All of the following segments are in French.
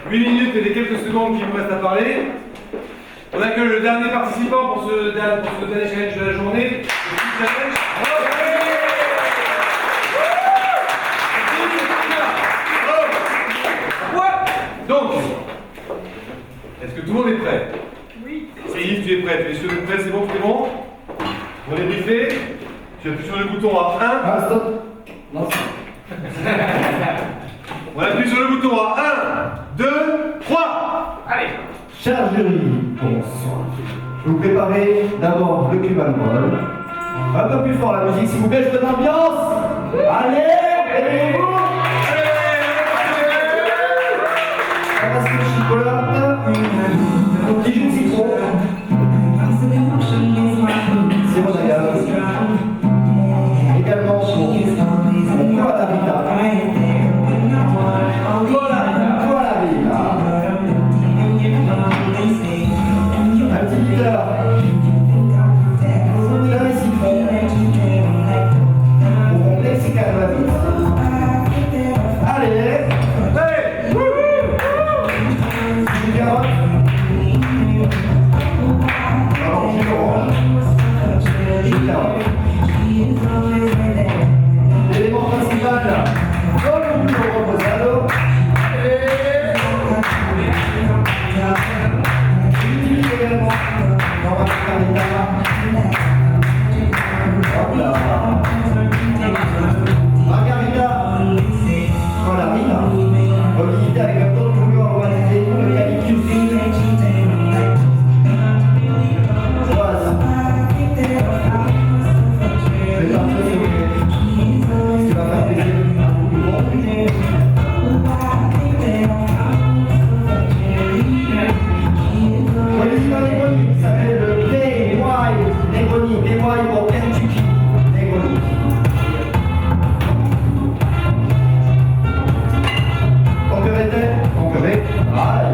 8 minutes et les quelques secondes qui vous restent à parler. On accueille le dernier participant pour ce dernier challenge de la journée. Donc, est-ce que tout le monde est prêt? Oui. C'est Yves, tu es prêt. Tu es sûr d'être prêt? C'est bon, c'est bon? On est briefé. Tu appuies sur le bouton à 1. Ah, stop. Non, On appuie sur le bouton à 1, 2, 3. Allez. cher jury, bonsoir. Je vais vous préparer d'abord le cube à molle. Un peu plus fort la musique, s'il vous plaît, je veux l'ambiance. Allez, réveillez-vous. On passe le chocolat. Un petit jus de citron. C'est bon, d'ailleurs. Également pour mon poids d'habitat. Voilà. Un petit leader. Un citron. Pour mon lexical valide. Allez. Une carotte. Alors, jus d'orange. Jus de carotte. L'élément principal, dans le boulot reposado. Utilise également dans ma margarita. Hop là. Margarita. Voilà, Rita. Revisité avec un ton de boulot aromatisé, eucalyptus. Voilà. Je vais partir sur ce qui va faire plaisir à beaucoup de monde. Negroni, ça s'appelle le Negroni, Negroni pour Kentucky, Negroni. Conquérez, voilà.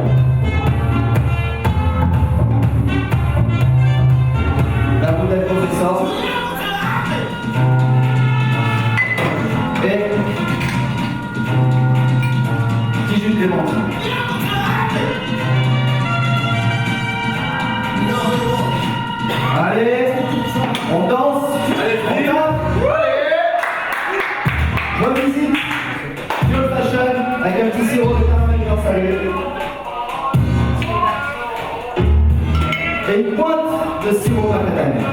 La bouteille professeur. Et petit jus de clémentine. Allez, on danse, on tape. Bonne visite, Pure Fashion, avec un petit sirop de caramel bien salé. Et une pointe de sirop macadamia.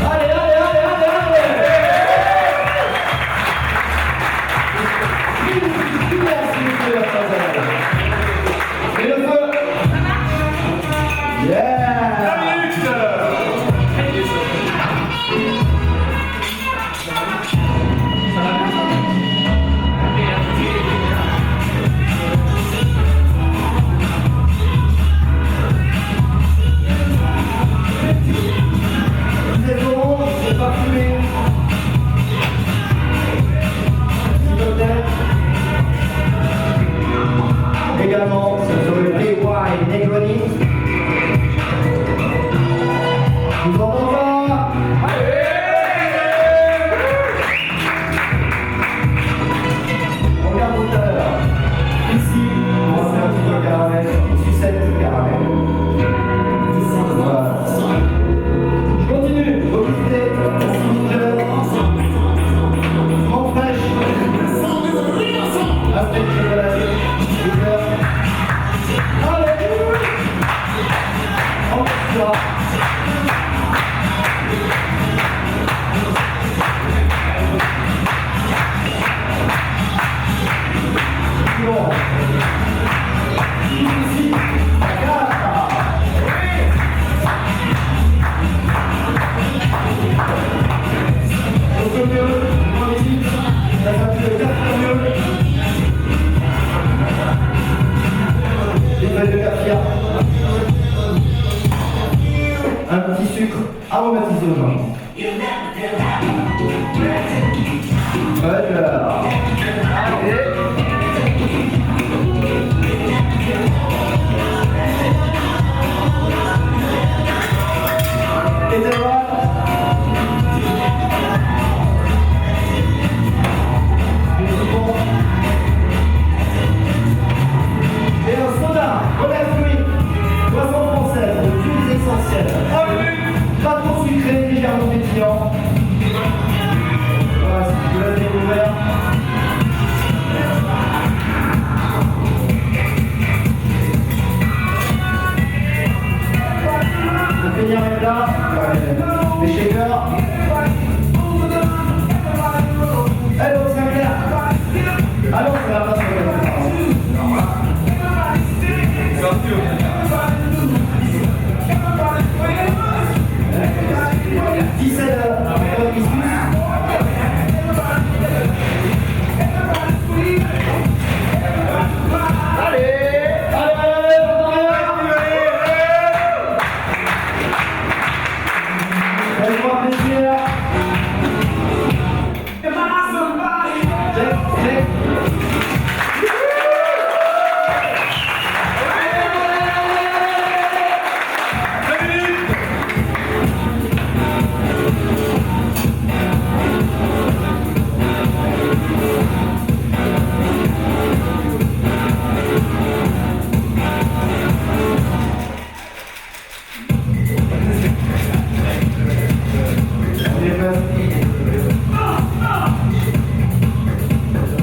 Allez, allez, allez, allez, allez. un petit sucre aromatisé au gingembre. Voilà. Et de voilà. Et un soda, relève fruits, boisson française, d'huiles essentielles. Pas trop sucré, légèrement pétillant. Voilà, si tu l'as découvert. Le peignard est là. Les shakers. Allô, c'est clair. Alors, c'est la base de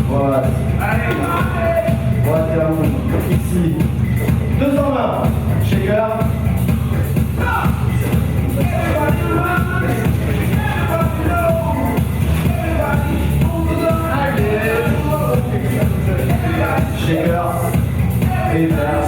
voilà. Voilà, c'est à vous. Ici. 2 en 1. Shaker. Shaker. Et verre.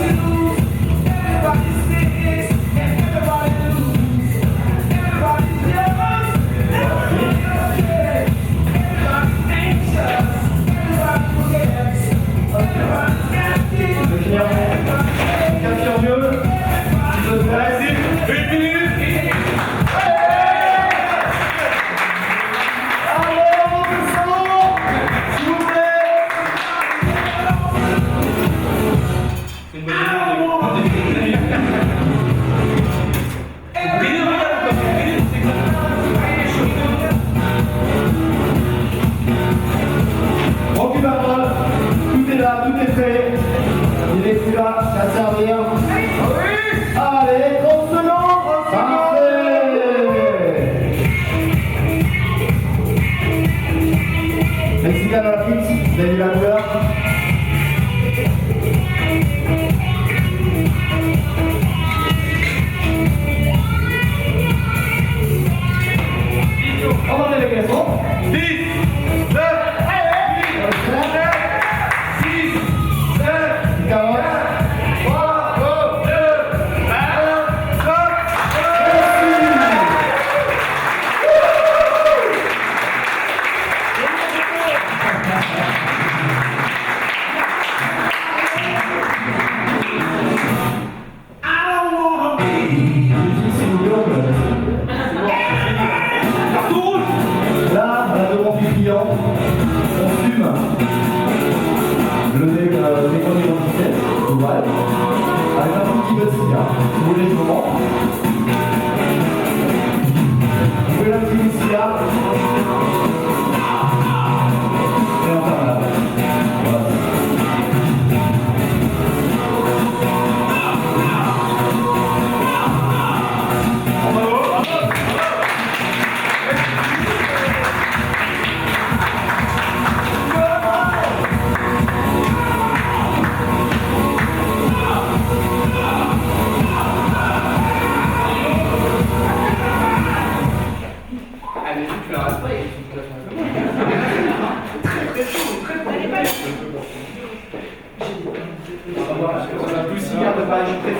Tout est là, tout est prêt. Il est plus là, à servir. Allez, 30 secondes. Parfait. Mexicain à la pizza, vous avez vu la couleur. On va avec les sons. 10, 9, 6, 7, 40. Là, on a devant du client, on fume le décompte d'identité, global, avec un tout petit peu de cigare. Si vous voulez, je vous montre. Vous voulez un petit peu de cigare et on ferme là. Voilà.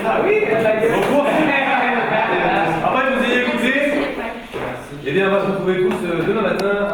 Ah oui, après, je vous ai écouté. Eh bien, on va se retrouver tous demain matin.